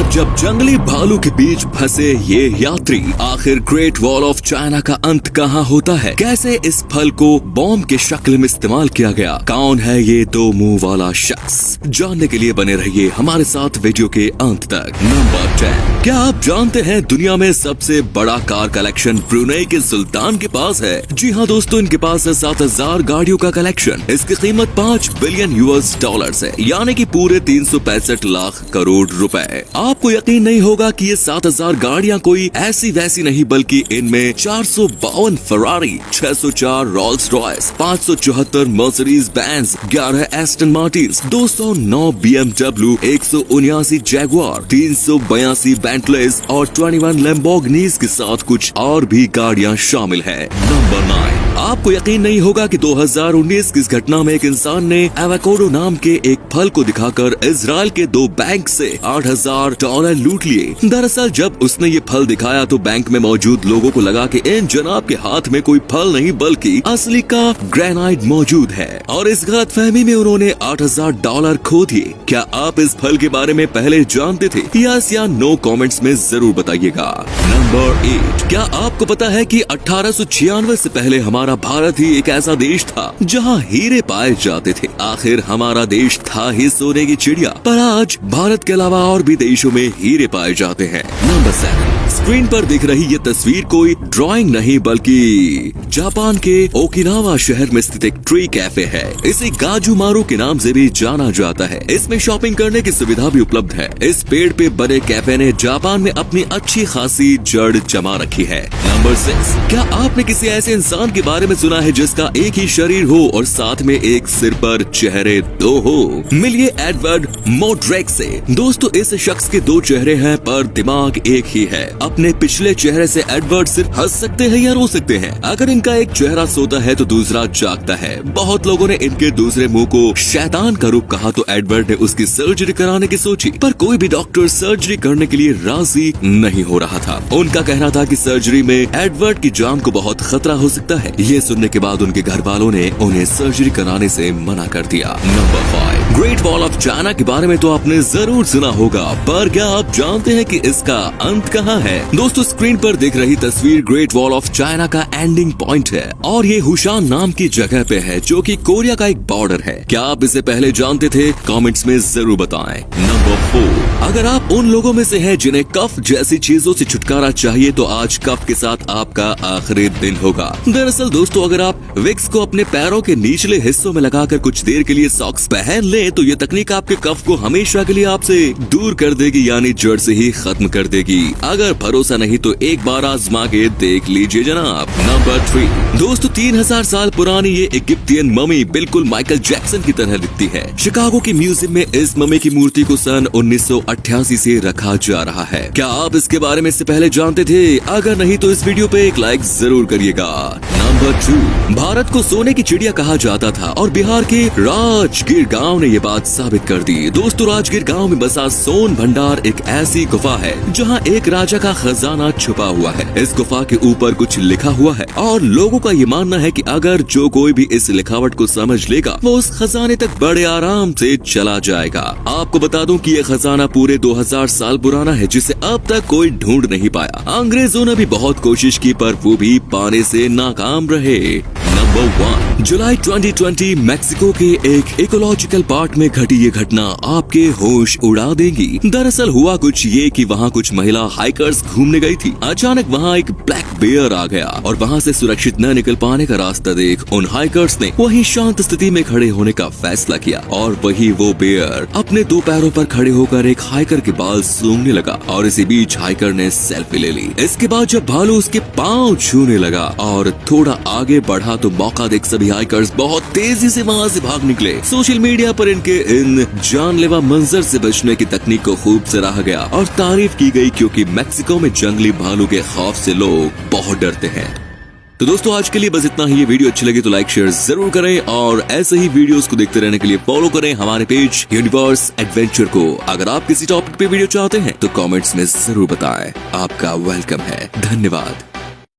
बाद जब जंगली भालू के बीच फंसे ये यात्री, आखिर ग्रेट वॉल ऑफ चाइना का अंत कहाँ होता है? कैसे इस फल को बॉम्ब के शक्ल में इस्तेमाल किया गया? कौन है ये दो मुंह वाला शख्स? जानने के लिए बने रहिए हमारे साथ वीडियो के अंत तक। नंबर 10। क्या आप जानते हैं दुनिया में सबसे बड़ा कार कलेक्शन ब्रुनेई के सुल्तान के पास है? जी हाँ दोस्तों, इनके पास है 7000 गाड़ियों का कलेक्शन। इसकी कीमत $5 बिलियन है, यानी कि पूरे 365 लाख करोड़ रुपए। आपको यकीन नहीं होगा कि ये 7000 गाड़ियां कोई ऐसी वैसी नहीं, बल्कि इनमें 452 Ferrari, 604 Rolls Royce, 574 Mercedes Benz, 11 Aston Martin, 209 BMW, 179 Jaguar, 382 बेंटलेज और 21 लैम्बोर्गिनीज के साथ कुछ और भी गाड़ियां शामिल है। नंबर 9। आपको यकीन नहीं होगा कि 2019 की इस घटना में एक इंसान ने एवोकाडो नाम के एक फल को दिखाकर इजराइल के 2 बैंक से $8000 लूट लिए। दरअसल जब उसने ये फल दिखाया तो बैंक में मौजूद लोगों को लगा कि इन जनाब के हाथ में कोई फल नहीं बल्कि असली का ग्रेनाइट मौजूद है, और इस गलतफहमी में उन्होंने $8000 खो दिए। क्या आप इस फल के बारे में पहले जानते थे? यस या नो कमेंट्स में जरूर बताइएगा। नंबर 8। क्या आपको पता है कि 1896 से पहले हमारा भारत ही एक ऐसा देश था जहां हीरे पाए जाते थे? आखिर हमारा देश था ही सोने की चिड़िया, पर आज भारत के अलावा और भी देशों में हीरे पाए जाते हैं। नंबर 7। स्क्रीन पर दिख रही ये तस्वीर कोई ड्राइंग नहीं बल्कि जापान के ओकिनावा शहर में स्थित एक ट्री कैफे है। इसे गाजूमारू के नाम से भी जाना जाता है। इसमें शॉपिंग करने की सुविधा भी उपलब्ध है। इस पेड़ पे बने कैफे ने जापान में अपनी अच्छी खासी जड़ जमा रखी है। नंबर 6। क्या आपने किसी ऐसे इंसान के बारे में सुना है जिसका एक ही शरीर हो और साथ में एक सिर पर चेहरे 2 हो? मिलिए एडवर्ड मोड्रेक से। दोस्तों, इस शख्स के 2 चेहरे हैं पर दिमाग एक ही है। अपने पिछले चेहरे से एडवर्ड सिर्फ हंस सकते हैं या रो सकते हैं। अगर इनका एक चेहरा सोता है तो दूसरा जागता है। बहुत लोगों ने इनके दूसरे मुंह को शैतान का रूप कहा तो एडवर्ड ने उसकी सर्जरी कराने की सोची, पर कोई भी डॉक्टर सर्जरी करने के लिए राजी नहीं हो रहा था। उनका कहना था कि सर्जरी में एडवर्ड की जान को बहुत खतरा हो सकता है। ये सुनने के बाद उनके घर वालों ने उन्हें सर्जरी कराने से मना कर दिया। Number 5। Great wall of China के बारे में तो आपने जरूर सुना होगा, पर क्या आप जानते हैं कि इसका अंत कहाँ है? दोस्तों, स्क्रीन पर दिख रही तस्वीर ग्रेट वॉल ऑफ चाइना का एंडिंग पॉइंट है और ये हुशान नाम की जगह पे है जो कि कोरिया का एक बॉर्डर है। क्या आप इसे पहले जानते थे? कमेंट्स में जरूर बताएं। नंबर 4। अगर आप उन लोगों में से हैं जिन्हें कफ जैसी चीजों से छुटकारा चाहिए तो आज कफ के साथ आपका आखिरी दिन होगा। दरअसल दोस्तों, अगर आप विक्स को अपने पैरों के निचले हिस्सों में लगाकर कुछ देर के लिए सॉक्स पहन ले तो ये तकनीक आपके कफ को हमेशा के लिए आपसे दूर कर देगी, यानी जड़ से ही खत्म कर देगी। अगर भरोसा नहीं तो एक बार आजमा के देख लीजिए जनाब। नंबर 3। दोस्तों, 3000 साल पुरानी ये इजिप्टियन मम्मी बिल्कुल माइकल जैक्सन की तरह दिखती है। शिकागो के म्यूजियम में इस मम्मी की मूर्ति को सन 1988 से रखा जा रहा है। क्या आप इसके बारे में इससे पहले जानते थे? अगर नहीं तो इस वीडियो पे एक लाइक जरूर करिएगा। नंबर 2। भारत को सोने की चिड़िया कहा जाता था और बिहार के राजगीर गांव ने ये बात साबित कर दी। दोस्तों, राजगीर गांव में बसा सोन भंडार एक ऐसी गुफा है जहां एक राजा का खजाना छुपा हुआ है। इस गुफा के ऊपर कुछ लिखा हुआ है और लोगों का ये मानना है कि अगर जो कोई भी इस लिखावट को समझ लेगा वो उस खजाने तक बड़े आराम से चला जाएगा। आपको बता दूं कि ये खजाना पूरे 2000 साल पुराना है जिसे अब तक कोई ढूंढ नहीं पाया। अंग्रेजों ने भी बहुत कोशिश की पर वो भी पाने से नाकाम रहे। नंबर 1। जुलाई 2020 मैक्सिको के एक इकोलॉजिकल पार्क में घटी ये घटना आपके होश उड़ा देगी। दरअसल हुआ कुछ ये कि वहाँ कुछ महिला हाइकर्स घूमने गई थी। अचानक वहाँ एक ब्लैक बेयर आ गया और वहाँ से सुरक्षित न निकल पाने का रास्ता देख उन हाइकर्स ने वहीं शांत स्थिति में खड़े होने का फैसला किया और वही वो बेयर अपने 2 पैरों पर खड़े होकर एक हाइकर के बाल सूंघने लगा और इसी बीच हाइकर ने सेल्फी ले ली। इसके बाद जब भालू उसके पाँव छूने लगा और थोड़ा आगे बढ़ा तो मौका देख सभी हाइकर्स बहुत तेजी से वहाँ से भाग निकले। सोशल मीडिया पर इनके इन जानलेवा मंजर से बचने की तकनीक को खूब सराहा गया और तारीफ की गई क्योंकि मैक्सिको में जंगली भालू के खौफ से लोग बहुत डरते हैं। तो दोस्तों, आज के लिए बस इतना ही। ये वीडियो अच्छी लगी तो लाइक शेयर जरूर करें और ऐसे ही वीडियोस को देखते रहने के लिए फॉलो करें हमारे पेज यूनिवर्स एडवेंचर को। अगर आप किसी टॉपिक पे वीडियो चाहते हैं तो कमेंट्स में जरूर बताएं। आपका वेलकम है। धन्यवाद।